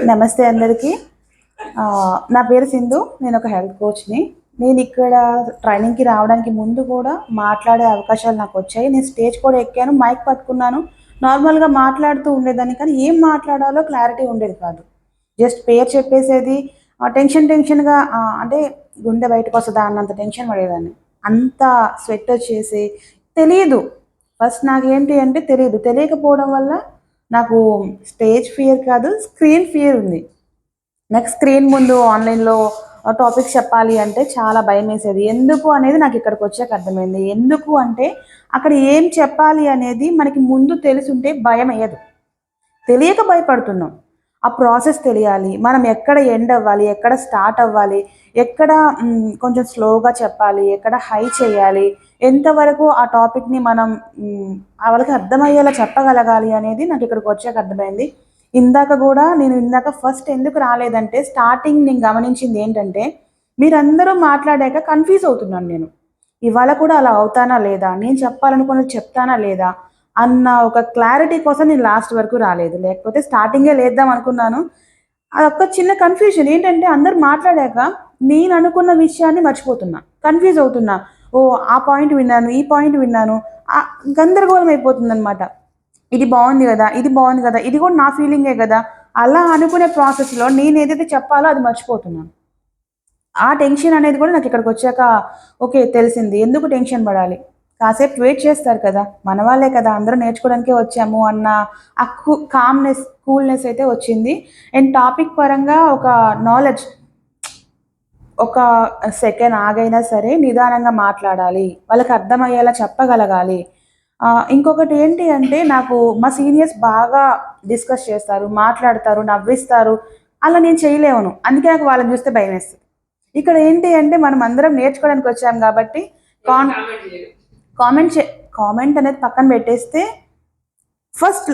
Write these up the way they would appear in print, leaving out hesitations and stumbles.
నమస్తే అందరికీ. నా పేరు సింధు. నేను ఒక హెల్త్ కోచ్‌ని. నేను ఇక్కడ ట్రైనింగ్‌కి రావడానికి ముందు కూడా మాట్లాడే అవకాశాలు నాకొచ్చాయి. నేను స్టేజ్ కూడా ఎక్కాను. మైక్ పట్టుకున్నాను. నార్మల్‌గా మాట్లాడుతూ ఉండేదాన్ని. కానీ ఏం మాట్లాడాలో క్లారిటీ ఉండేది కాదు. జస్ట్ పేరు చెప్పేసేది. టెన్షన్‌గా అంటే గుండె బయటకొస్తదా అన్నంత టెన్షన్ పడేదాన్ని. అంత స్వెట్ వచ్చేసి తెలీదు. ఫస్ట్ నాకేంటి అంటే తెలీదు. తెలియకపోవడం వల్ల నాకు స్టేజ్ ఫియర్ కాదు, స్క్రీన్ ఫియర్ ఉంది. నాకు స్క్రీన్ ముందు ఆన్‌లైన్‌లో టాపిక్స్ చెప్పాలి అంటే చాలా భయమేసేది. ఎందుకు అనేది నాకిక్కడికొచ్చాక అర్థమైంది. ఎందుకు అంటే అక్కడ ఏం చెప్పాలి అనేది మనకి ముందు తెలిసుంటే భయమెయ్యదు. తెలియక భయపడుతున్నాం. ఆ ప్రాసెస్ తెలియాలి. మనం ఎక్కడ ఎండ్ అవ్వాలి, ఎక్కడ స్టార్ట్ అవ్వాలి, ఎక్కడ కొంచెం స్లోగా చెప్పాలి, ఎక్కడ హై చేయాలి, ఎంతవరకు ఆ టాపిక్‌ని మనం వాళ్ళకి అర్థమయ్యేలా చెప్పగలగాలి అనేది నాకిక్కడికొచ్చాక అర్థమైంది. నేను ఇందాక ఫస్ట్ ఎందుకు రాలేదంటే స్టార్టింగ్ నేను గమనించింది ఏంటంటే, మీరందరూ మాట్లాడాక కన్‌ఫ్యూజ్ అవుతున్నాను నేను. ఇవాళ కూడా అలా అవుతానా లేదా? నేను చెప్పాలనుకున్నది చెప్తానా లేదా? అన్న ఒక క్లారిటీ కోసం నేను లాస్ట్ వరకు రాలేదు. లేకపోతే స్టార్టింగే లేద్దాం అనుకున్నాను. అదొక్క చిన్న కన్‌ఫ్యూజన్ ఏంటంటే అందరూ మాట్లాడాక నేననుకున్న విషయాన్ని మర్చిపోతున్నా. కన్‌ఫ్యూజ్ అవుతున్నా. ఓహ్! ఆ పాయింట్ విన్నాను, ఈ పాయింట్ విన్నాను. గందరగోళం అయిపోతుందనమాట. ఇది బావుంది గదా! ఇది బావుంది గదా! ఇది గూడా నా ఫీలింగే గదా! అలా అనుకునే ప్రాసెస్‌లో నేనేదైతే చెప్పాలో అది మర్చిపోతున్నాను. ఆ టెన్షన్ అనేది కూడా నాకిక్కడికొచ్చాక ఓకే. తెలిసింది. ఎందుకు టెన్షన్ పడాలి? కాసేపు వెయిట్ చేస్తారు కదా! మన వాళ్ళే కదా! అందరూ నేర్చుకోవడానికే వచ్చాము అన్న ఆ కామ్‌నెస్, కూల్‌నెస్ అయితే వచ్చింది. అండ్ టాపిక్ పరంగా ఒక నాలెడ్జ్ ఒక సెకండ్ ఆగైనా సరే నిదానంగా మాట్లాడాలి. వాళ్ళకి అర్థమయ్యేలా చెప్పగలగాలి. ఇంకొకటి ఏంటి అంటే నాకు మా సీనియర్స్ బాగా డిస్కస్ చేస్తారు, మాట్లాడతారు, నవ్విస్తారు. అలా నేను చేయలేను. అందుకే నాకు వాళ్ళని చూస్తే భయమేస్తది. ఇక్కడ ఏంటి అంటే మనం అందరం నేర్చుకోవడానికి వచ్చాం కాబట్టి కాన్ కామెంట్ చే కామెంట్ అనేది పక్కన పెట్టేస్తే ఫస్ట్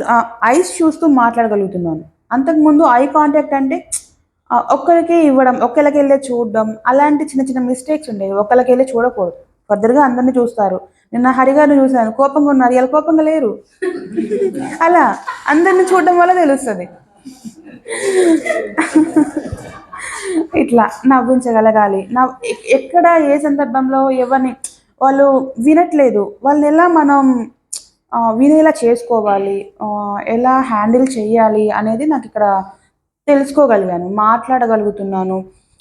ఐస్ చూస్తూ మాట్లాడగలుగుతున్నాను. అంతకుముందు ఐ కాంటాక్ట్ అంటే ఒక్కళ్ళకే ఇవ్వడం, ఒక్కళ్ళకెళ్ళే చూడడం అలాంటి చిన్న చిన్న మిస్టేక్స్ ఉండేవి. ఒక్కళ్ళకెళ్ళి చూడకూడదు. ఫర్దర్‌గా అందరిని చూస్తారు. నిన్న హరిగారిని చూసాను. కోపంగా ఉన్నారు. ఇయాల కోపంగా లేరు. అలా అందరిని చూడడం వల్ల తెలుస్తది. ఇట్లా నవ్వించగలగాలి. ఎక్కడ ఏ సందర్భంలో ఎవరిని వాళ్ళు వినట్లేదు. వాళ్ళనెలా మనం వినేలా చేసుకోవాలి. ఎలా హ్యాండిల్ చెయ్యాలి అనేది నాకిక్కడ తెలుసుకోగలిగాను. మాట్లాడగలుగుతున్నాను.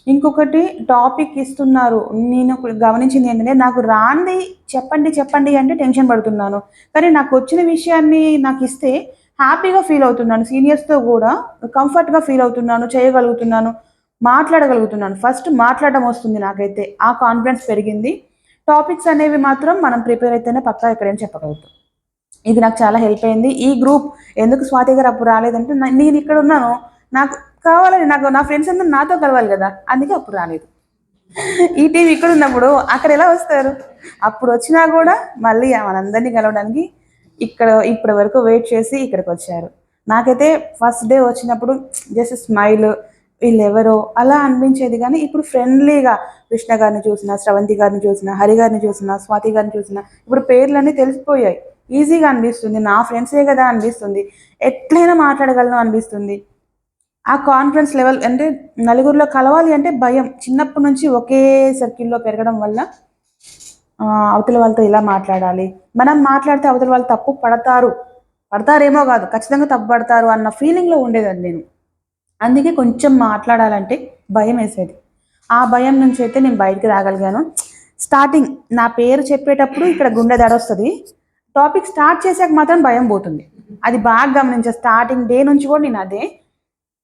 ఇంకొకటి టాపిక్ ఇస్తున్నారు. నేను గమనించిందేంటంటే నాకు రానిది చెప్పండి అంటే టెన్షన్ పడుతున్నాను. కానీ నాకొచ్చిన విషయాన్ని నాకిస్తే హ్యాపీగా ఫీల్ అవుతున్నాను. సీనియర్స్‌తో గూడా కంఫర్ట్‌గా ఫీల్ అవుతున్నాను. చేయగలుగుతున్నాను. మాట్లాడగలుగుతున్నాను. ఫస్ట్ మాట్లాడడం వస్తుంది నాకైతే. ఆ కాన్ఫిడెన్స్ పెరిగింది. టాపిక్స్ అనేవి మాత్రం మనం ప్రిపేర్ అయితేనే పక్కా ఎక్కడైనా చెప్పగలుగుతాం. ఇది నాకు చాలా హెల్ప్ అయింది. ఈ గ్రూప్ ఎందుకు స్వాతి గారు అప్పుడు రాలేదంటే నేనిక్కడున్నాను. నాకు కావాలని నా ఫ్రెండ్స్ అందరూ నాతో కలవాలి గదా! అందుకే అప్పుడు రాలేదు. ఈ టీమ్ ఇక్కడున్నప్పుడు అక్కడెలా వస్తారు? అప్పుడొచ్చినా గూడా మళ్ళీ మనందరిని కలవడానికి ఇప్పటి వరకు వెయిట్ చేసి ఇక్కడికొచ్చారు. నాకైతే ఫస్ట్ డే వచ్చినప్పుడు జస్ట్ స్మైల్ వీళ్ళెవరో అలా అనిపించేది గానీ, ఇప్పుడు ఫ్రెండ్లీగా కృష్ణ గారిని చూసినా, స్రవంతి గారిని చూసినా, హరి గారిని చూసినా, స్వాతి గారిని చూసినా ఇప్పుడు పేర్లన్నీ తెలిసిపోయాయి. ఈజీగా అనిపిస్తుంది. నా ఫ్రెండ్సే గదా అనిపిస్తుంది. ఎట్లైనా మాట్లాడగలను అనిపిస్తుంది. ఆ కాన్ఫిడెన్స్ లెవెల్ అంటే నలుగురిలో కలవాలి అంటే భయం. చిన్నప్పటి నుంచి ఒకే సర్కిల్‌లో పెరగడం వల్ల అవతల వాళ్ళతో ఇలా మాట్లాడాలి. మనం మాట్లాడితే అవతల వాళ్ళు తప్పు పడతారు. పడతారేమో గాదు. ఖచ్చితంగా తప్పు పడతారు అన్న ఫీలింగ్‌లో ఉండేదాన్ని నేను. అందుకే కొంచెం మాట్లాడాలంటే భయమేసేది. ఆ భయం నుంచయితే నేను బయటికి రాగలిగాను. స్టార్టింగ్ నా పేరు చెప్పేటప్పుడు ఇక్కడ గుండె దడొస్తది. టాపిక్ స్టార్ట్ చేసాక మాత్రం భయం పోతుంది. అది బాగా గమనించా. స్టార్టింగ్ డే నుంచి కూడా నేనదే.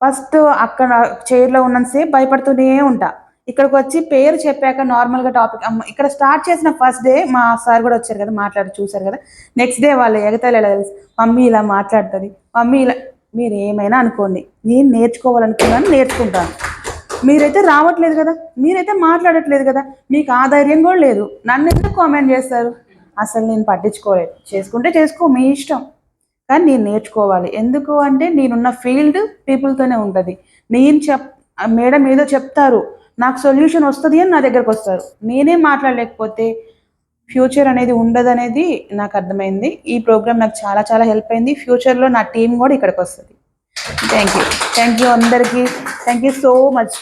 ఫస్ట్ అక్కడ చైర్‌లో ఉన్నంత సేపు భయపడుతూనే ఉంటా. ఇక్కడికొచ్చి పేరు చెప్పాక నార్మల్‌గా టాపిక్ ఇక్కడ స్టార్ట్ చేసిన ఫస్ట్ డే మా సార్ గూడా వచ్చారు గదా! మాట్లాడి చూసారు గదా! నెక్స్ట్ డే వాళ్ళ ఎగతాళి ఎలా తెలుసు. మమ్మీ ఇలా మాట్లాడుతది. మమ్మీ ఇలా మీరేమైనా అనుకోండి. నేను నేర్చుకోవాలనుకున్నాను నేర్చుకుంటాను. మీరైతే రావట్లేదు గదా! మీరైతే మాట్లాడట్లేదు గదా! మీకు ఆ ధైర్యం గూడా లేదు. నన్నెందుకు కామెంట్ జేస్తారు? అసలు నేను పట్టించుకోలేదు. చేసుకుంటే చేసుకో మీ ఇష్టం. కానీ నేను నేర్చుకోవాలి. ఎందుకు అంటే నేనున్న ఫీల్డ్ పీపుల్‌తోనే ఉంటది. నేను మేడం ఏదో చెప్తారు. నాకు సొల్యూషన్ వస్తది అని నా దగ్గరకొస్తారు. నేనే మాట్లాడలేకపోతే ఫ్యూచర్ అనేది ఉండదనేది నాకర్థమైంది. ఈ ప్రోగ్రామ్ నాకు చాలా చాలా హెల్ప్ అయింది. ఫ్యూచర్‌లో నా టీమ్ గూడా ఇక్కడికొస్తది. థ్యాంక్ యూ అందరికీ. Thank you so much.